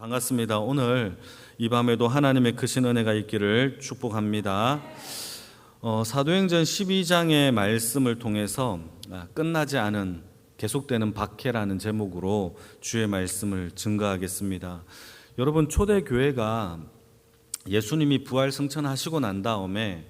반갑습니다. 오늘 이 밤에도 하나님의 크신 은혜가 있기를 축복합니다. 사도행전 12장의 말씀을 통해서 끝나지 않은 계속되는 박해라는 제목으로 주의 말씀을 증거하겠습니다. 여러분, 초대교회가 예수님이 부활 승천하시고 난 다음에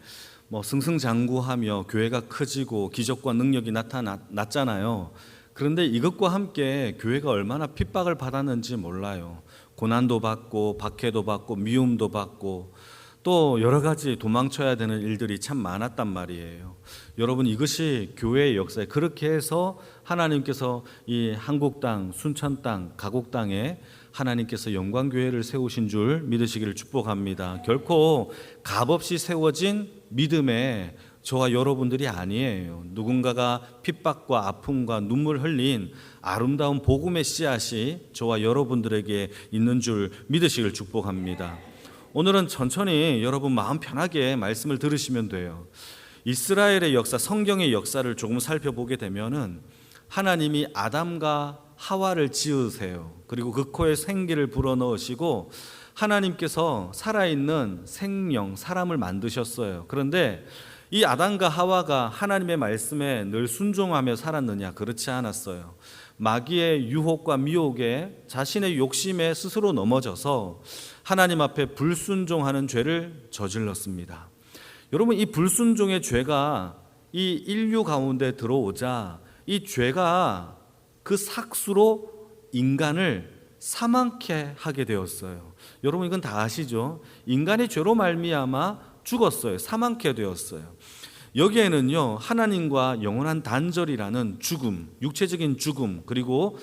승승장구하며 교회가 커지고 기적과 능력이 나타났잖아요. 그런데 이것과 함께 교회가 얼마나 핍박을 받았는지 몰라요. 고난도 받고 박해도 받고 미움도 받고 또 여러 가지 도망쳐야 되는 일들이 참 많았단 말이에요. 여러분, 이것이 교회의 역사에 그렇게 해서 하나님께서 이 한국 땅, 순천 땅, 가곡 땅에 하나님께서 영광교회를 세우신 줄 믿으시기를 축복합니다. 결코 값없이 세워진 믿음의 저와 여러분들이 아니에요. 누군가가 핍박과 아픔과 눈물 흘린 아름다운 복음의 씨앗이 저와 여러분들에게 있는 줄 믿으시길 축복합니다. 오늘은 천천히 여러분 마음 편하게 말씀을 들으시면 돼요. 이스라엘의 역사, 성경의 역사를 조금 살펴보게 되면은 하나님이 아담과 하와를 지으세요. 그리고 그 코에 생기를 불어넣으시고 하나님께서 살아있는 생명, 사람을 만드셨어요. 그런데 이 아담과 하와가 하나님의 말씀에 늘 순종하며 살았느냐? 그렇지 않았어요. 마귀의 유혹과 미혹에 자신의 욕심에 스스로 넘어져서 하나님 앞에 불순종하는 죄를 저질렀습니다. 여러분, 이 불순종의 죄가 이 인류 가운데 들어오자 이 죄가 그 삭수로 인간을 사망케 하게 되었어요. 여러분, 이건 다 아시죠? 인간의 죄로 말미암아 죽었어요. 사망케 되었어요. 여기에는요, 하나님과 영원한 단절이라는 죽음, 육체적인 죽음, 그리고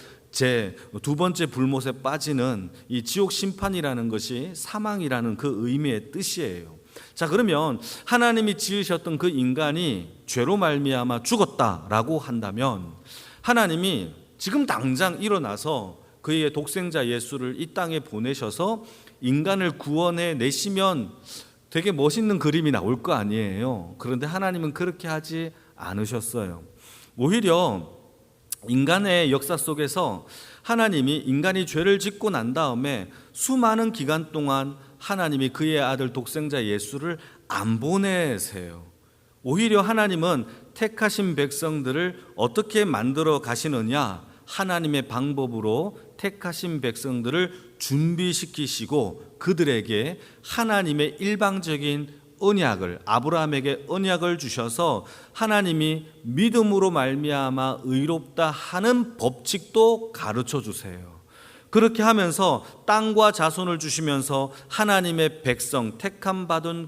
두 번째 불못에 빠지는 이 지옥 심판이라는 것이 사망이라는 그 의미의 뜻이에요. 자, 그러면 하나님이 지으셨던 그 인간이 죄로 말미암아 죽었다라고 한다면 하나님이 지금 당장 일어나서 그의 독생자 예수를 이 땅에 보내셔서 인간을 구원해 내시면 되게 멋있는 그림이 나올 거 아니에요. 그런데 하나님은 그렇게 하지 않으셨어요. 오히려 인간의 역사 속에서 하나님이 인간이 죄를 짓고 난 다음에 수많은 기간 동안 하나님이 그의 아들 독생자 예수를 안 보내세요. 오히려 하나님은 택하신 백성들을 어떻게 만들어 가시느냐? 하나님의 방법으로 택하신 백성들을 준비시키시고 그들에게 하나님의 일방적인 언약을, 아브라함에게 언약을 주셔서 하나님이 믿음으로 말미암아 의롭다 하는 법칙도 가르쳐 주세요. 그렇게 하면서 땅과 자손을 주시면서 하나님의 백성, 택함받은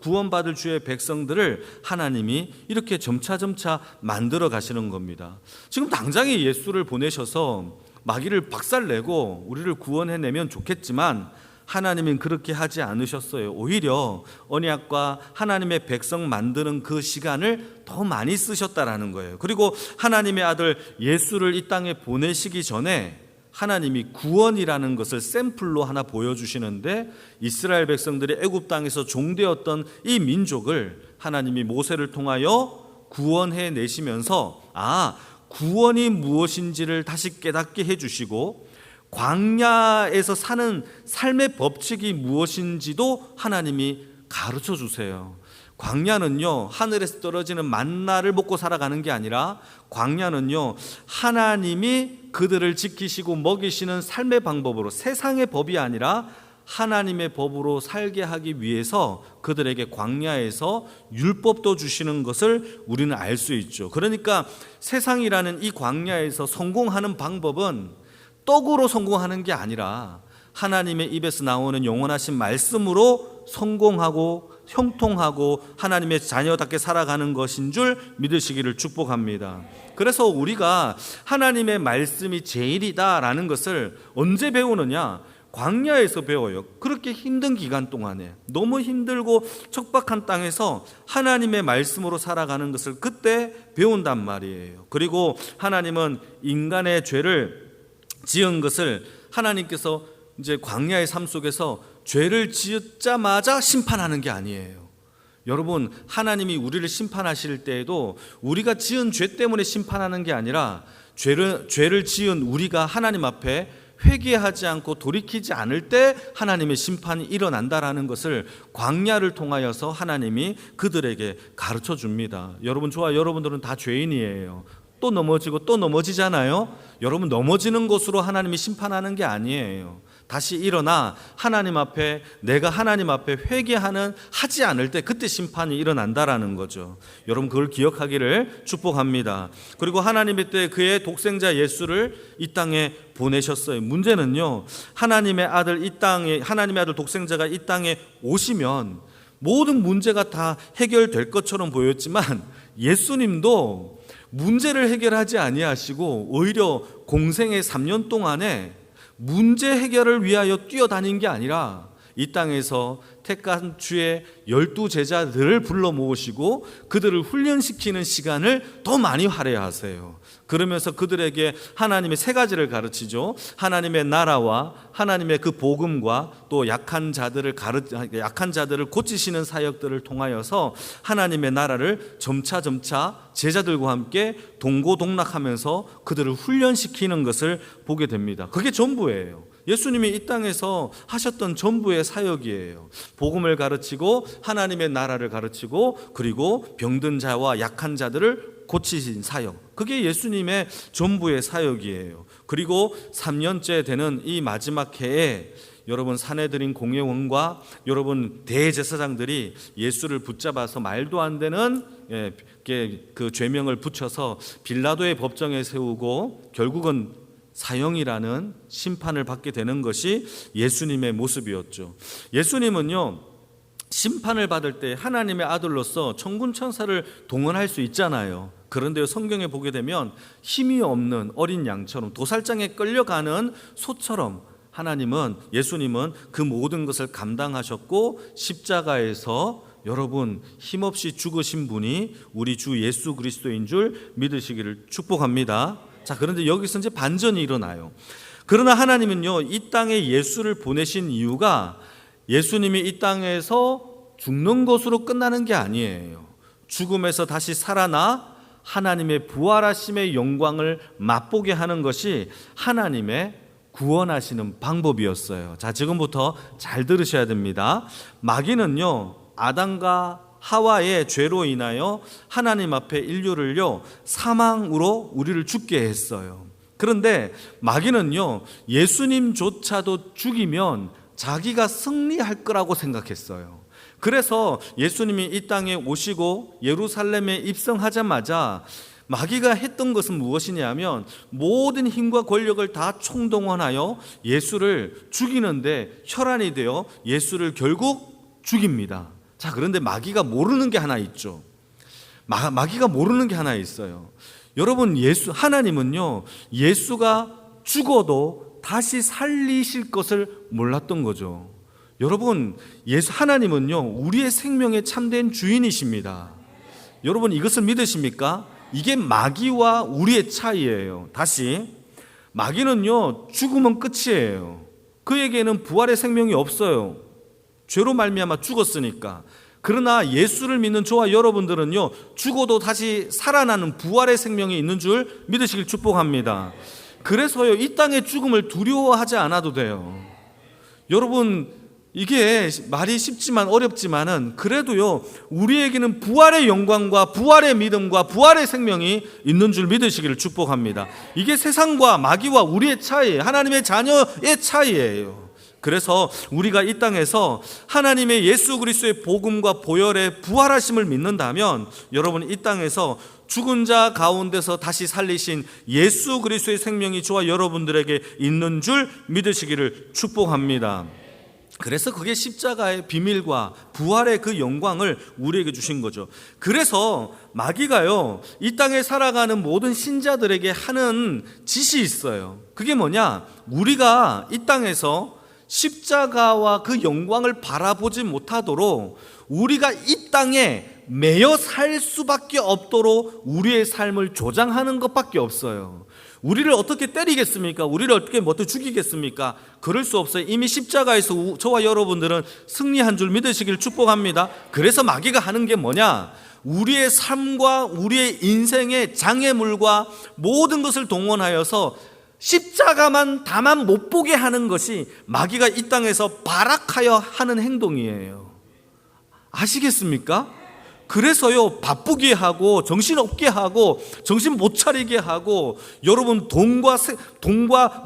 구원받을 주의 백성들을 하나님이 이렇게 점차점차 만들어 가시는 겁니다. 지금 당장에 예수를 보내셔서 마귀를 박살내고 우리를 구원해내면 좋겠지만 하나님은 그렇게 하지 않으셨어요. 오히려 언약과 하나님의 백성 만드는 그 시간을 더 많이 쓰셨다라는 거예요. 그리고 하나님의 아들 예수를 이 땅에 보내시기 전에 하나님이 구원이라는 것을 샘플로 하나 보여주시는데 이스라엘 백성들이 애굽 땅에서 종되었던 이 민족을 하나님이 모세를 통하여 구원해 내시면서 구원이 무엇인지를 다시 깨닫게 해주시고 광야에서 사는 삶의 법칙이 무엇인지도 하나님이 가르쳐 주세요. 광야는요, 하늘에서 떨어지는 만나를 먹고 살아가는 게 아니라 광야는요, 하나님이 그들을 지키시고 먹이시는 삶의 방법으로, 세상의 법이 아니라 하나님의 법으로 살게 하기 위해서 그들에게 광야에서 율법도 주시는 것을 우리는 알 수 있죠. 그러니까 세상이라는 이 광야에서 성공하는 방법은 떡으로 성공하는 게 아니라 하나님의 입에서 나오는 영원하신 말씀으로 성공하고 형통하고 하나님의 자녀답게 살아가는 것인 줄 믿으시기를 축복합니다. 그래서 우리가 하나님의 말씀이 제일이다라는 것을 언제 배우느냐? 광야에서 배워요. 그렇게 힘든 기간 동안에 너무 힘들고 척박한 땅에서 하나님의 말씀으로 살아가는 것을 그때 배운단 말이에요. 그리고 하나님은 인간의 죄를 지은 것을 하나님께서 이제 광야의 삶 속에서 죄를 지었자마자 심판하는 게 아니에요. 여러분, 하나님이 우리를 심판하실 때에도 우리가 지은 죄 때문에 심판하는 게 아니라 죄를 지은 우리가 하나님 앞에 회개하지 않고 돌이키지 않을 때 하나님의 심판이 일어난다라는 것을 광야를 통하여서 하나님이 그들에게 가르쳐 줍니다. 여러분, 저와 여러분들은 다 죄인이에요. 또 넘어지고 또 넘어지잖아요. 여러분, 넘어지는 것으로 하나님이 심판하는 게 아니에요. 다시 일어나 하나님 앞에, 내가 하나님 앞에 하지 않을 때 그때 심판이 일어난다라는 거죠. 여러분, 그걸 기억하기를 축복합니다. 그리고 하나님의 때 그의 독생자 예수를 이 땅에 보내셨어요. 문제는요, 하나님의 아들 독생자가 이 땅에 오시면 모든 문제가 다 해결될 것처럼 보였지만 예수님도 문제를 해결하지 아니하시고 오히려 공생의 3년 동안에 문제 해결을 위하여 뛰어다닌 게 아니라 이 땅에서 택한 주의 12제자들을 불러 모으시고 그들을 훈련시키는 시간을 더 많이 할애하세요. 그러면서 그들에게 하나님의 세 가지를 가르치죠. 하나님의 나라와 하나님의 그 복음과 또 약한 자들을 고치시는 사역들을 통하여서 하나님의 나라를 점차 제자들과 함께 동고동락하면서 그들을 훈련시키는 것을 보게 됩니다. 그게 전부예요. 예수님이 이 땅에서 하셨던 전부의 사역이에요. 복음을 가르치고 하나님의 나라를 가르치고 그리고 병든 자와 약한 자들을 고치신 사역, 그게 예수님의 전부의 사역이에요. 그리고 3년째 되는 이 마지막 해에 여러분, 사내들인 공회원과 여러분 대제사장들이 예수를 붙잡아서 말도 안 되는 그 죄명을 붙여서 빌라도의 법정에 세우고 결국은 사형이라는 심판을 받게 되는 것이 예수님의 모습이었죠. 예수님은요, 심판을 받을 때 하나님의 아들로서 천군 천사를 동원할 수 있잖아요. 그런데 성경에 보게 되면 힘이 없는 어린 양처럼 도살장에 끌려가는 소처럼 예수님은 그 모든 것을 감당하셨고 십자가에서 여러분 힘없이 죽으신 분이 우리 주 예수 그리스도인 줄 믿으시기를 축복합니다. 자, 그런데 여기서 이제 반전이 일어나요. 그러나 하나님은요, 이 땅에 예수를 보내신 이유가 예수님이 이 땅에서 죽는 것으로 끝나는 게 아니에요. 죽음에서 다시 살아나 하나님의 부활하심의 영광을 맛보게 하는 것이 하나님의 구원하시는 방법이었어요. 자, 지금부터 잘 들으셔야 됩니다. 마귀는요, 아담과 하와의 죄로 인하여 하나님 앞에 인류를요, 사망으로 우리를 죽게 했어요. 그런데 마귀는요, 예수님조차도 죽이면 자기가 승리할 거라고 생각했어요. 그래서 예수님이 이 땅에 오시고 예루살렘에 입성하자마자 마귀가 했던 것은 무엇이냐면 모든 힘과 권력을 다 총동원하여 예수를 죽이는데 혈안이 되어 예수를 결국 죽입니다. 자, 그런데 마귀가 모르는 게 하나 있죠. 마귀가 모르는 게 하나 있어요. 여러분, 하나님은요, 예수가 죽어도 다시 살리실 것을 몰랐던 거죠. 여러분, 하나님은요, 우리의 생명의 참된 주인이십니다. 여러분, 이것을 믿으십니까? 이게 마귀와 우리의 차이예요. 다시, 마귀는요, 죽으면 끝이에요. 그에게는 부활의 생명이 없어요. 죄로 말미암아 죽었으니까. 그러나 예수를 믿는 저와 여러분들은요, 죽어도 다시 살아나는 부활의 생명이 있는 줄 믿으시길 축복합니다. 그래서요, 이 땅의 죽음을 두려워하지 않아도 돼요. 여러분, 이게 말이 쉽지만 어렵지만은 그래도요, 우리에게는 부활의 영광과 부활의 믿음과 부활의 생명이 있는 줄 믿으시기를 축복합니다. 이게 세상과 마귀와 우리의 차이, 하나님의 자녀의 차이예요. 그래서 우리가 이 땅에서 하나님의 예수 그리스도의 복음과 보혈의 부활하심을 믿는다면 여러분, 이 땅에서 죽은 자 가운데서 다시 살리신 예수 그리스도의 생명이 저와 여러분들에게 있는 줄 믿으시기를 축복합니다. 그래서 그게 십자가의 비밀과 부활의 그 영광을 우리에게 주신 거죠. 그래서 마귀가요, 이 땅에 살아가는 모든 신자들에게 하는 짓이 있어요. 그게 뭐냐? 우리가 이 땅에서 십자가와 그 영광을 바라보지 못하도록 우리가 이 땅에 매여 살 수밖에 없도록 우리의 삶을 조장하는 것밖에 없어요. 우리를 어떻게 때리겠습니까? 우리를 어떻게 죽이겠습니까? 그럴 수 없어요. 이미 십자가에서 저와 여러분들은 승리한 줄 믿으시길 축복합니다. 그래서 마귀가 하는 게 뭐냐? 우리의 삶과 우리의 인생의 장애물과 모든 것을 동원하여서 십자가만 다만 못 보게 하는 것이 마귀가 이 땅에서 발악하여 하는 행동이에요. 아시겠습니까? 그래서요, 바쁘게 하고 정신없게 하고 정신 못 차리게 하고 여러분 돈과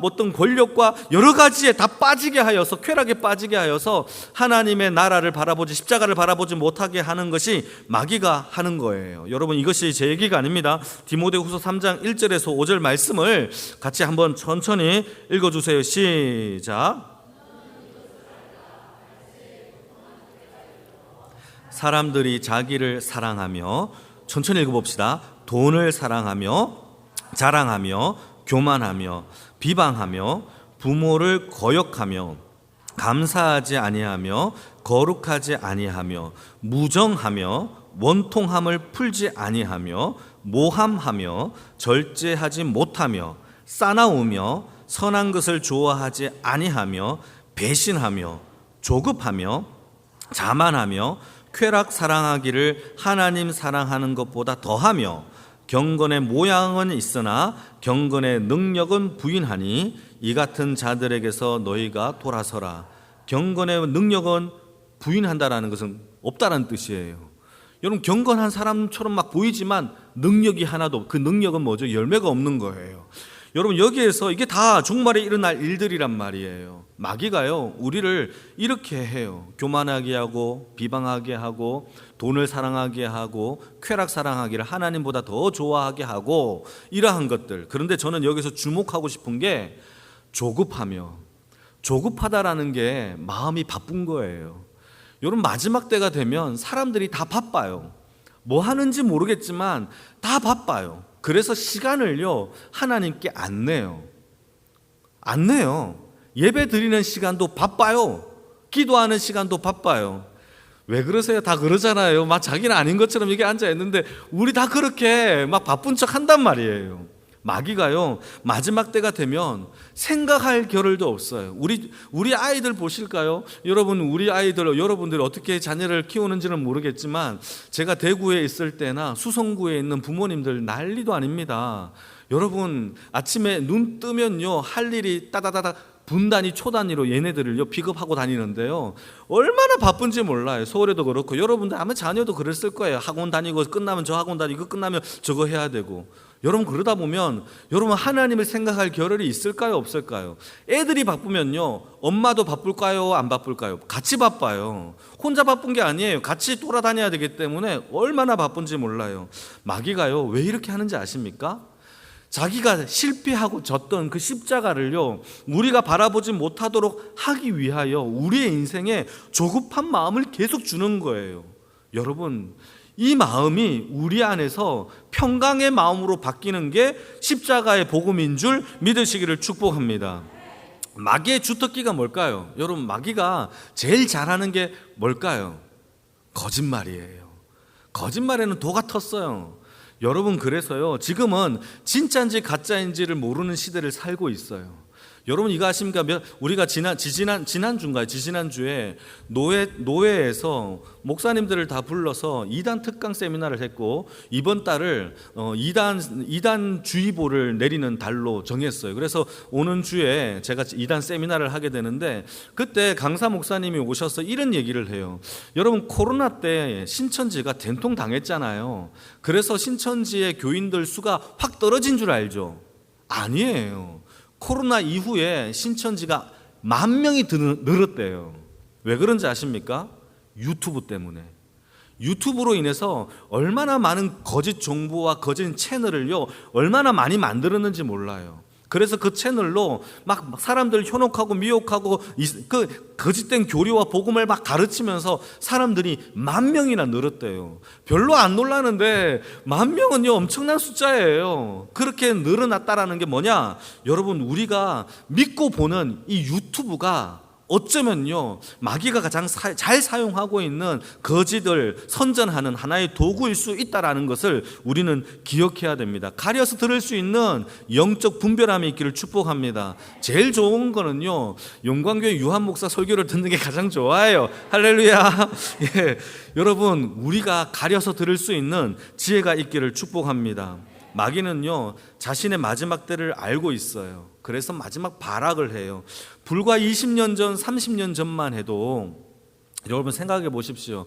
어떤 권력과 여러 가지에 다 빠지게 하여서, 쾌락에 빠지게 하여서 하나님의 나라를 바라보지, 십자가를 바라보지 못하게 하는 것이 마귀가 하는 거예요. 여러분, 이것이 제 얘기가 아닙니다. 디모데후서 3장 1절에서 5절 말씀을 같이 한번 천천히 읽어주세요. 시작. 사람들이 자기를 사랑하며, 천천히 읽어봅시다. 돈을 사랑하며 자랑하며 교만하며 비방하며 부모를 거역하며 감사하지 아니하며 거룩하지 아니하며 무정하며 원통함을 풀지 아니하며 모함하며 절제하지 못하며 싸나우며 선한 것을 좋아하지 아니하며 배신하며 조급하며 자만하며 쾌락 사랑하기를 하나님 사랑하는 것보다 더하며 경건의 모양은 있으나 경건의 능력은 부인하니 이 같은 자들에게서 너희가 돌아서라. 경건의 능력은 부인한다라는 것은 없다라는 뜻이에요. 여러분, 경건한 사람처럼 막 보이지만 능력이 하나도 없고, 그 능력은 뭐죠? 열매가 없는 거예요. 여러분, 여기에서 이게 다 종말에 일어날 일들이란 말이에요. 마귀가요, 우리를 이렇게 해요. 교만하게 하고 비방하게 하고 돈을 사랑하게 하고 쾌락 사랑하기를 하나님보다 더 좋아하게 하고 이러한 것들. 그런데 저는 여기서 주목하고 싶은 게 조급하다라는 게 마음이 바쁜 거예요. 여러분, 마지막 때가 되면 사람들이 다 바빠요. 뭐 하는지 모르겠지만 다 바빠요. 그래서 시간을요, 하나님께 안 내요. 예배 드리는 시간도 바빠요. 기도하는 시간도 바빠요. 왜 그러세요? 다 그러잖아요. 막 자기는 아닌 것처럼 여기 앉아 있는데 우리 다 그렇게 막 바쁜 척 한단 말이에요. 마귀가요, 마지막 때가 되면 생각할 겨를도 없어요. 우리 아이들 보실까요? 여러분, 우리 아이들, 여러분들이 어떻게 자녀를 키우는지는 모르겠지만 제가 대구에 있을 때나 수성구에 있는 부모님들 난리도 아닙니다. 여러분, 아침에 눈 뜨면요, 할 일이 따다다다 분단위 초단위로 얘네들을요 픽업하고 다니는데요, 얼마나 바쁜지 몰라요. 서울에도 그렇고 여러분들 아마 자녀도 그랬을 거예요. 학원 다니고 끝나면 저 학원 다니고 끝나면 저거 해야 되고. 여러분, 그러다 보면 여러분 하나님을 생각할 겨를이 있을까요, 없을까요? 애들이 바쁘면요, 엄마도 바쁠까요, 안 바쁠까요? 같이 바빠요. 혼자 바쁜 게 아니에요. 같이 돌아다녀야 되기 때문에 얼마나 바쁜지 몰라요. 마귀가요, 왜 이렇게 하는지 아십니까? 자기가 실패하고 졌던 그 십자가를요, 우리가 바라보지 못하도록 하기 위하여 우리의 인생에 조급한 마음을 계속 주는 거예요. 여러분, 이 마음이 우리 안에서 평강의 마음으로 바뀌는 게 십자가의 복음인 줄 믿으시기를 축복합니다. 마귀의 주특기가 뭘까요? 여러분, 마귀가 제일 잘하는 게 뭘까요? 거짓말이에요. 거짓말에는 도가 텄어요. 여러분, 그래서요, 지금은 진짜인지 가짜인지를 모르는 시대를 살고 있어요. 여러분, 이거 아십니까? 우리가 지난주에 노회에서 목사님들을 다 불러서 2단 특강 세미나를 했고, 이번 달을 2단 주의보를 내리는 달로 정했어요. 그래서 오는 주에 제가 2단 세미나를 하게 되는데, 그때 강사 목사님이 오셔서 이런 얘기를 해요. 여러분, 코로나 때 신천지가 된통당했잖아요. 그래서 신천지의 교인들 수가 확 떨어진 줄 알죠? 아니에요. 코로나 이후에 신천지가 10,000명이 늘었대요. 왜 그런지 아십니까? 유튜브 때문에. 유튜브로 인해서 얼마나 많은 거짓 정보와 거짓 채널을요, 얼마나 많이 만들었는지 몰라요. 그래서 그 채널로 막 사람들을 현혹하고 미혹하고 그 거짓된 교리와 복음을 막 가르치면서 사람들이 10,000명이나 늘었대요. 별로 안 놀라는데 10,000명은요 엄청난 숫자예요. 그렇게 늘어났다라는 게 뭐냐? 여러분, 우리가 믿고 보는 이 유튜브가 어쩌면요, 마귀가 가장 잘 사용하고 있는 거짓을 선전하는 하나의 도구일 수 있다는 것을 우리는 기억해야 됩니다. 가려서 들을 수 있는 영적 분별함이 있기를 축복합니다. 제일 좋은 거는요, 용광교회 유한 목사 설교를 듣는 게 가장 좋아요. 할렐루야. 예, 여러분, 우리가 가려서 들을 수 있는 지혜가 있기를 축복합니다. 마귀는요, 자신의 마지막 때를 알고 있어요. 그래서 마지막 발악을 해요. 불과 20년 전, 30년 전만 해도 여러분 생각해 보십시오.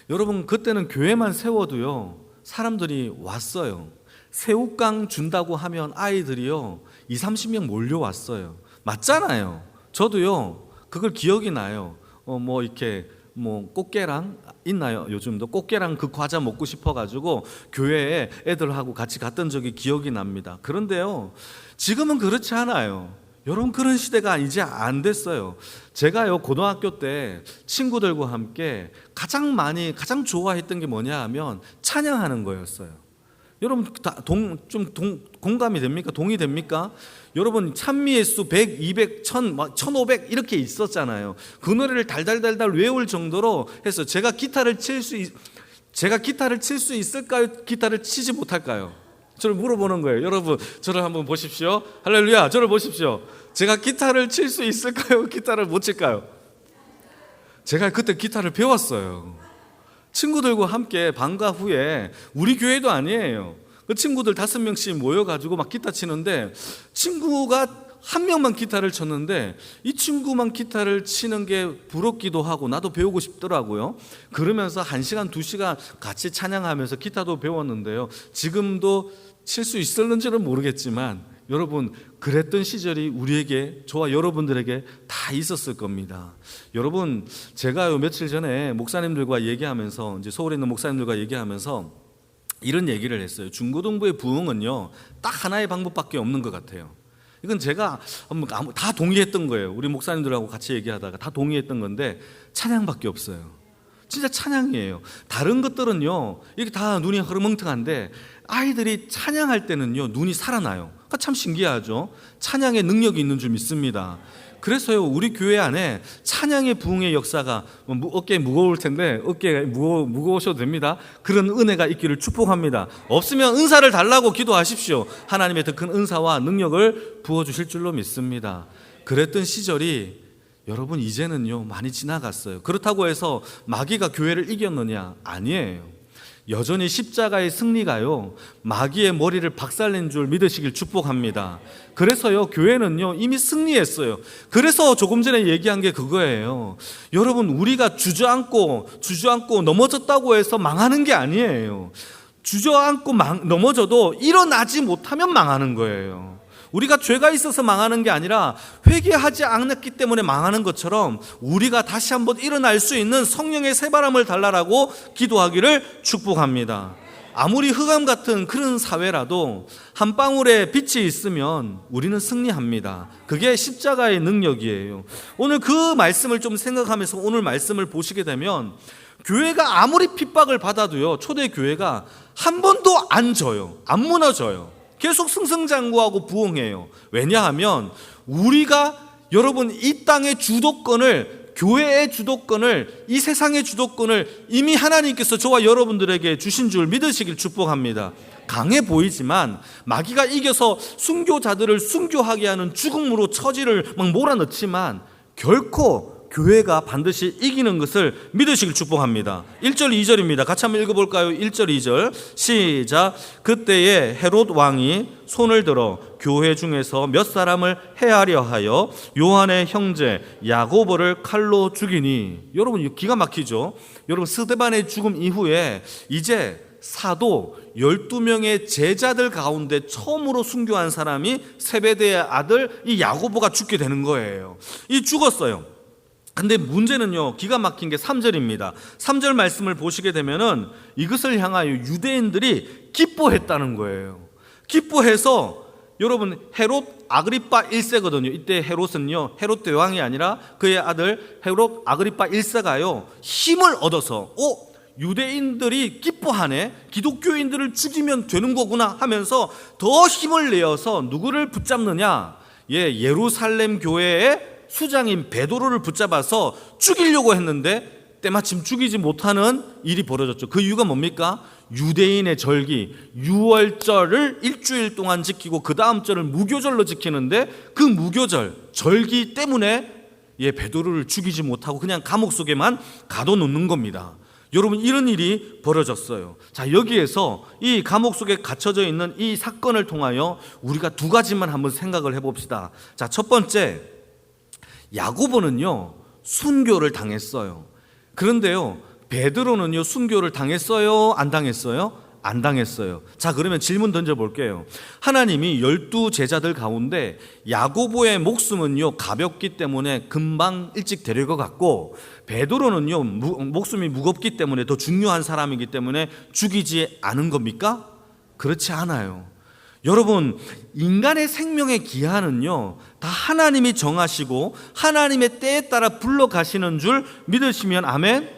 여러분 그때는 교회만 세워도요, 사람들이 왔어요. 새우깡 준다고 하면 아이들이요 20, 30명 몰려왔어요. 맞잖아요. 저도요 그걸 기억이 나요. 이렇게 꽃게랑 있나요? 요즘도 꽃게랑 그 과자 먹고 싶어가지고 교회에 애들하고 같이 갔던 적이 기억이 납니다. 그런데요 지금은 그렇지 않아요. 여러분 그런 시대가 이제 안 됐어요. 제가요 고등학교 때 친구들과 함께 가장 좋아했던 게 뭐냐 하면 찬양하는 거였어요. 여러분 공감이 됩니까? 동의됩니까? 여러분 찬미의 수 100, 200, 1000, 1500 이렇게 있었잖아요. 그 노래를 달달달달 외울 정도로 해서 제가 기타를 칠 수 있을까요? 기타를 치지 못할까요? 저를 물어보는 거예요. 여러분 저를 한번 보십시오. 할렐루야. 저를 보십시오. 제가 기타를 칠 수 있을까요? 기타를 못 칠까요? 제가 그때 기타를 배웠어요. 친구들과 함께 방과 후에, 우리 교회도 아니에요, 그 친구들 5명씩 모여가지고 막 기타 치는데, 친구가 한 명만 기타를 쳤는데 이 친구만 기타를 치는 게 부럽기도 하고 나도 배우고 싶더라고요. 그러면서 1시간 2시간 같이 찬양하면서 기타도 배웠는데요, 지금도 칠 수 있었는지는 모르겠지만 여러분 그랬던 시절이 우리에게, 저와 여러분들에게 다 있었을 겁니다. 여러분 제가요 며칠 전에 목사님들과 얘기하면서, 이제 서울에 있는 목사님들과 얘기하면서 이런 얘기를 했어요. 중고등부의 부흥은요 딱 하나의 방법밖에 없는 것 같아요. 이건 제가 다 동의했던 거예요. 우리 목사님들하고 같이 얘기하다가 다 동의했던 건데, 찬양밖에 없어요. 진짜 찬양이에요. 다른 것들은요 이렇게 다 눈이 흐르멍텅한데 아이들이 찬양할 때는요 눈이 살아나요. 그러니까 참 신기하죠. 찬양의 능력이 있는 줄 믿습니다. 그래서요 우리 교회 안에 찬양의 부흥의 역사가, 어깨 무거울 텐데 어깨 무거우셔도 됩니다. 그런 은혜가 있기를 축복합니다. 없으면 은사를 달라고 기도하십시오. 하나님의 더 큰 은사와 능력을 부어주실 줄로 믿습니다. 그랬던 시절이 여러분 이제는요 많이 지나갔어요. 그렇다고 해서 마귀가 교회를 이겼느냐? 아니에요. 여전히 십자가의 승리가요 마귀의 머리를 박살낸 줄 믿으시길 축복합니다. 그래서요 교회는요 이미 승리했어요. 그래서 조금 전에 얘기한 게 그거예요. 여러분 우리가 주저앉고 넘어졌다고 해서 망하는 게 아니에요. 주저앉고 넘어져도 일어나지 못하면 망하는 거예요. 우리가 죄가 있어서 망하는 게 아니라 회개하지 않았기 때문에 망하는 것처럼 우리가 다시 한번 일어날 수 있는 성령의 새바람을 달라라고 기도하기를 축복합니다. 아무리 흑암 같은 그런 사회라도 한 방울의 빛이 있으면 우리는 승리합니다. 그게 십자가의 능력이에요. 오늘 그 말씀을 좀 생각하면서 오늘 말씀을 보시게 되면, 교회가 아무리 핍박을 받아도요 초대 교회가 한 번도 안 져요. 안 무너져요. 계속 승승장구하고 부흥해요. 왜냐하면 우리가, 여러분 이 땅의 주도권을, 교회의 주도권을, 이 세상의 주도권을 이미 하나님께서 저와 여러분들에게 주신 줄 믿으시길 축복합니다. 강해 보이지만 마귀가 이겨서 순교자들을 순교하게 하는 죽음으로 처지를 막 몰아넣지만 결코 교회가 반드시 이기는 것을 믿으시길 축복합니다. 1절 2절입니다. 같이 한번 읽어볼까요? 1절 2절 시작. 그때에 헤롯 왕이 손을 들어 교회 중에서 몇 사람을 해하려 하여 요한의 형제 야고보를 칼로 죽이니. 여러분 기가 막히죠? 여러분 스데반의 죽음 이후에 이제 사도 12명의 제자들 가운데 처음으로 순교한 사람이 세베대의 아들 이 야고보가 죽게 되는 거예요. 이 죽었어요. 근데 문제는요 기가 막힌 게 3절입니다. 3절 말씀을 보시게 되면은 이것을 향하여 유대인들이 기뻐했다는 거예요. 기뻐해서, 여러분 헤롯 아그리파 1세거든요. 이때 헤롯은요 헤롯 대왕이 아니라 그의 아들 헤롯 아그리파 1세가요 힘을 얻어서 유대인들이 기뻐하네, 기독교인들을 죽이면 되는 거구나 하면서 더 힘을 내어서 누구를 붙잡느냐? 예루살렘 교회의 수장인 베드로를 붙잡아서 죽이려고 했는데 때마침 죽이지 못하는 일이 벌어졌죠. 그 이유가 뭡니까? 유대인의 절기 유월절을 일주일 동안 지키고 그 다음 절을 무교절로 지키는데, 그 무교절 절기 때문에 베드로를 죽이지 못하고 그냥 감옥 속에만 가둬놓는 겁니다. 여러분, 이런 일이 벌어졌어요. 자, 여기에서 이 감옥 속에 갇혀져 있는 이 사건을 통하여 우리가 두 가지만 한번 생각을 해봅시다. 자, 첫 번째, 야고보는요 순교를 당했어요. 그런데요 베드로는요 순교를 당했어요, 안 당했어요? 안 당했어요. 자, 그러면 질문 던져볼게요. 하나님이 12 제자들 가운데 야고보의 목숨은요 가볍기 때문에 금방 일찍 데릴 것 같고, 베드로는요 목숨이 무겁기 때문에 더 중요한 사람이기 때문에 죽이지 않은 겁니까? 그렇지 않아요. 여러분, 인간의 생명의 기한은요 다 하나님이 정하시고 하나님의 때에 따라 불러가시는 줄 믿으시면 아멘?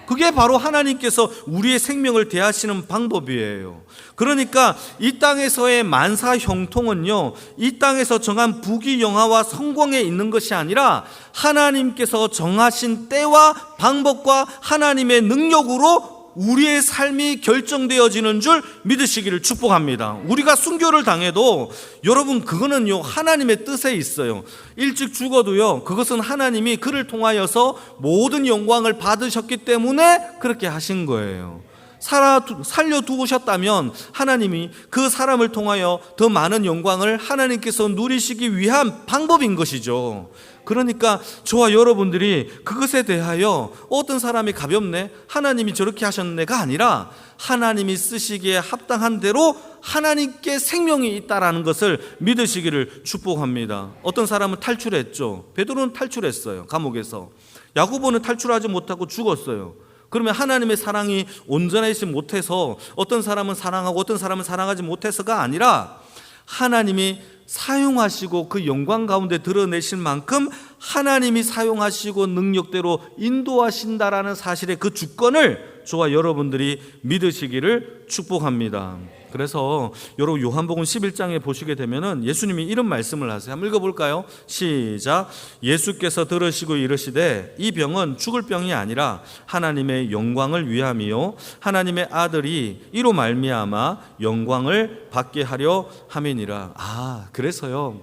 그게 바로 하나님께서 우리의 생명을 대하시는 방법이에요. 그러니까 이 땅에서의 만사 형통은요 이 땅에서 정한 부귀영화와 성공에 있는 것이 아니라 하나님께서 정하신 때와 방법과 하나님의 능력으로 우리의 삶이 결정되어지는 줄 믿으시기를 축복합니다. 우리가 순교를 당해도 여러분 그거는요 하나님의 뜻에 있어요. 일찍 죽어도요 그것은 하나님이 그를 통하여서 모든 영광을 받으셨기 때문에 그렇게 하신 거예요. 살려두셨다면 하나님이 그 사람을 통하여 더 많은 영광을 하나님께서 누리시기 위한 방법인 것이죠. 그러니까 저와 여러분들이 그것에 대하여 어떤 사람이 가볍네, 하나님이 저렇게 하셨네가 아니라 하나님이 쓰시기에 합당한 대로 하나님께 생명이 있다라는 것을 믿으시기를 축복합니다. 어떤 사람은 탈출했죠. 베드로는 탈출했어요, 감옥에서. 야고보는 탈출하지 못하고 죽었어요. 그러면 하나님의 사랑이 온전하지 못해서 어떤 사람은 사랑하고 어떤 사람은 사랑하지 못해서가 아니라 하나님이 사용하시고 그 영광 가운데 드러내실 만큼 하나님이 사용하시고 능력대로 인도하신다라는 사실의 그 주권을 저와 여러분들이 믿으시기를 축복합니다. 그래서 여러분 요한복음 11장에 보시게 되면은 예수님이 이런 말씀을 하세요. 한번 읽어볼까요? 시작. 예수께서 들으시고 이르시되 이 병은 죽을 병이 아니라 하나님의 영광을 위함이요 하나님의 아들이 이로 말미암아 영광을 받게 하려 함이니라. 그래서요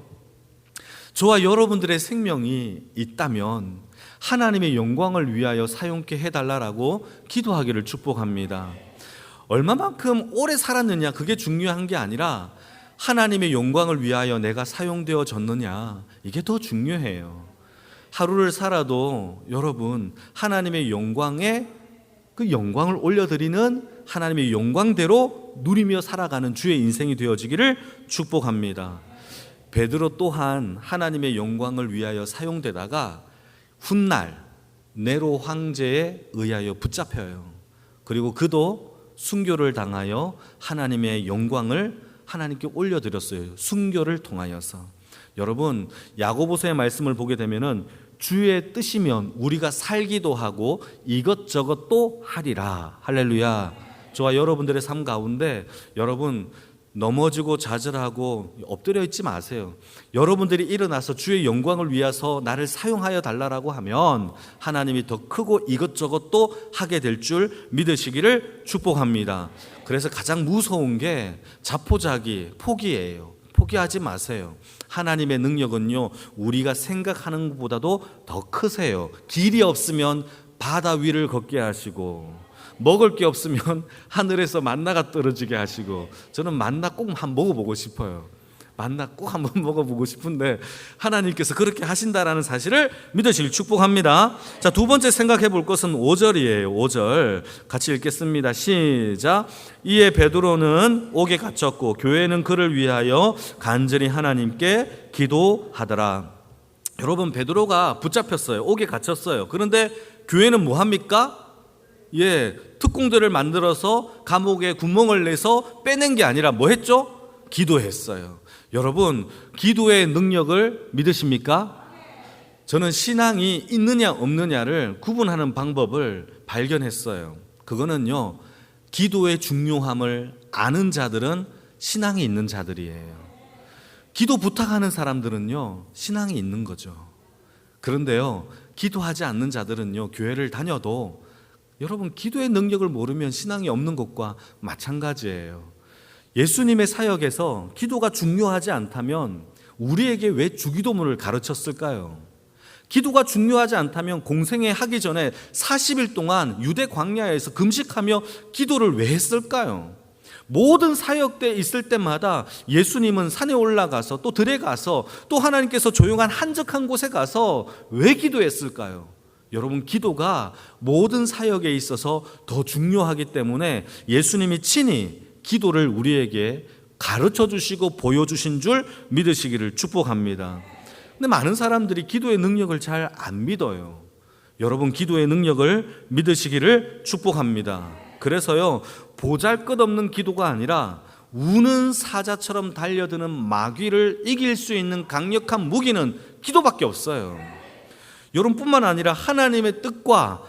저와 여러분들의 생명이 있다면 하나님의 영광을 위하여 사용케 해달라고 기도하기를 축복합니다. 얼마만큼 오래 살았느냐 그게 중요한 게 아니라 하나님의 영광을 위하여 내가 사용되어졌느냐 이게 더 중요해요. 하루를 살아도 여러분 하나님의 영광에 그 영광을 올려드리는 하나님의 영광대로 누리며 살아가는 주의 인생이 되어지기를 축복합니다. 베드로 또한 하나님의 영광을 위하여 사용되다가 훗날 네로 황제에 의하여 붙잡혀요. 그리고 그도 순교를 당하여 하나님의 영광을 하나님께 올려드렸어요. 순교를 통하여서. 여러분 야고보서의 말씀을 보게 되면은 주의 뜻이면 우리가 살기도 하고 이것저것 또 하리라. 할렐루야. 저와 여러분들의 삶 가운데 여러분 넘어지고 좌절하고 엎드려 있지 마세요. 여러분들이 일어나서 주의 영광을 위해서 나를 사용하여 달라고 하면 하나님이 더 크고 이것저것 또 하게 될 줄 믿으시기를 축복합니다. 그래서 가장 무서운 게 자포자기, 포기예요. 포기하지 마세요. 하나님의 능력은요 우리가 생각하는 것보다도 더 크세요. 길이 없으면 바다 위를 걷게 하시고 먹을 게 없으면 하늘에서 만나가 떨어지게 하시고, 저는 만나 꼭 한번 먹어보고 싶어요. 만나 꼭 한번 먹어보고 싶은데 하나님께서 그렇게 하신다라는 사실을 믿으시길 축복합니다. 자, 두 번째 생각해 볼 것은 5절이에요. 5절 같이 읽겠습니다. 시작. 이에 베드로는 옥에 갇혔고 교회는 그를 위하여 간절히 하나님께 기도하더라. 여러분 베드로가 붙잡혔어요. 옥에 갇혔어요. 그런데 교회는 뭐합니까? 특공대를 만들어서 감옥에 구멍을 내서 빼낸 게 아니라 뭐 했죠? 기도했어요. 여러분 기도의 능력을 믿으십니까? 저는 신앙이 있느냐 없느냐를 구분하는 방법을 발견했어요. 그거는요 기도의 중요함을 아는 자들은 신앙이 있는 자들이에요. 기도 부탁하는 사람들은요 신앙이 있는 거죠. 그런데요 기도하지 않는 자들은요 교회를 다녀도 여러분 기도의 능력을 모르면 신앙이 없는 것과 마찬가지예요. 예수님의 사역에서 기도가 중요하지 않다면 우리에게 왜 주기도문을 가르쳤을까요? 기도가 중요하지 않다면 공생애 하기 전에 40일 동안 유대 광야에서 금식하며 기도를 왜 했을까요? 모든 사역대에 있을 때마다 예수님은 산에 올라가서 또 들에 가서 또 하나님께서 조용한 한적한 곳에 가서 왜 기도했을까요? 여러분, 기도가 모든 사역에 있어서 더 중요하기 때문에 예수님이 친히 기도를 우리에게 가르쳐 주시고 보여주신 줄 믿으시기를 축복합니다. 근데 많은 사람들이 기도의 능력을 잘 안 믿어요. 여러분, 기도의 능력을 믿으시기를 축복합니다. 그래서요, 보잘것없는 기도가 아니라 우는 사자처럼 달려드는 마귀를 이길 수 있는 강력한 무기는 기도밖에 없어요. 여러분뿐만 아니라 하나님의 뜻과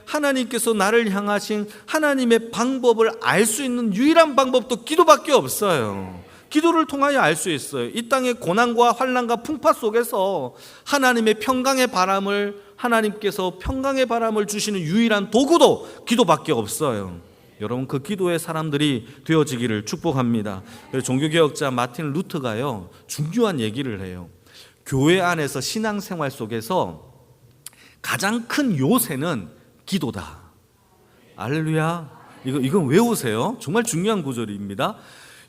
하나님께서 나를 향하신 하나님의 방법을 알 수 있는 유일한 방법도 기도밖에 없어요. 기도를 통하여 알 수 있어요. 이 땅의 고난과 환난과 풍파 속에서 하나님의 평강의 바람을, 하나님께서 평강의 바람을 주시는 유일한 도구도 기도밖에 없어요. 여러분, 그 기도의 사람들이 되어지기를 축복합니다. 종교개혁자 마틴 루터가요, 중요한 얘기를 해요. 교회 안에서 신앙생활 속에서 가장 큰 요새는 기도다. 할렐루야. 이건 외우세요. 정말 중요한 구절입니다.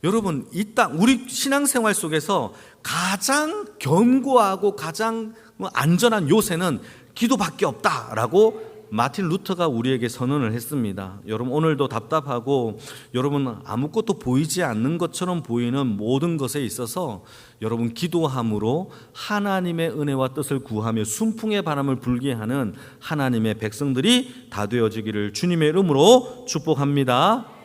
여러분, 이 땅, 우리 신앙생활 속에서 가장 견고하고 가장 안전한 요새는 기도밖에 없다라고 마틴 루터가 우리에게 선언을 했습니다. 여러분, 오늘도 답답하고 여러분 아무것도 보이지 않는 것처럼 보이는 모든 것에 있어서 여러분 기도함으로 하나님의 은혜와 뜻을 구하며 순풍의 바람을 불게 하는 하나님의 백성들이 다 되어지기를 주님의 이름으로 축복합니다.